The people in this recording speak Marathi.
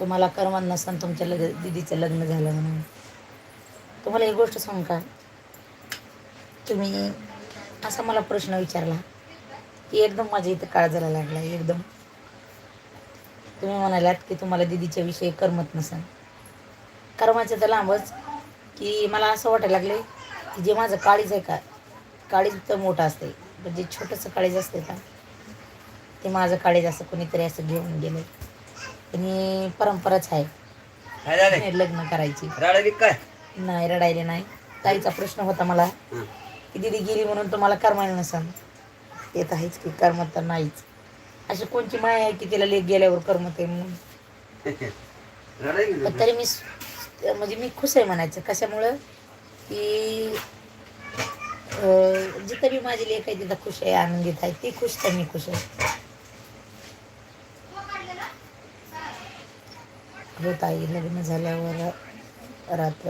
तुम्हाला करमत नसन तुमच्या दीदीचं लग्न झालं म्हणून. तुम्हाला एक गोष्ट सांगू का, तुम्ही असा मला प्रश्न विचारला की एकदम माझ्या इथं काळजाला लागला. एकदम तुम्ही म्हणालात की तुम्हाला दीदीच्या विषयी करमत नसन. करमायचं तर लांबच, की मला असं वाटायला लागले की जे माझं काळीज आहे का, काळीज तर मोठं असते, पण जे छोटंसं काळीज असते का, ते माझं काळीज असं कोणीतरी असं घेऊन गेलं. आणि परंपराच आहे लग्न करायची. काय नाही, रडायले नाही. ताईचा प्रश्न होता मला की दीदी गेली म्हणून तुम्हाला करमायला नसन. येत आहेच की, करमत तर नाहीच. अशी कोणची माया आहे की तिला लेक गेल्यावर करमत आहे म्हणून. पण तरी म्हणजे मी खुश आहे म्हणायचं. कशामुळं की जिथं बी माझी लेक आहे तिथं खुश आहे, आनंदित आहे. ती खुश तर मी खुश आहे. हो ताई, लग्न झाल्यावर रात्र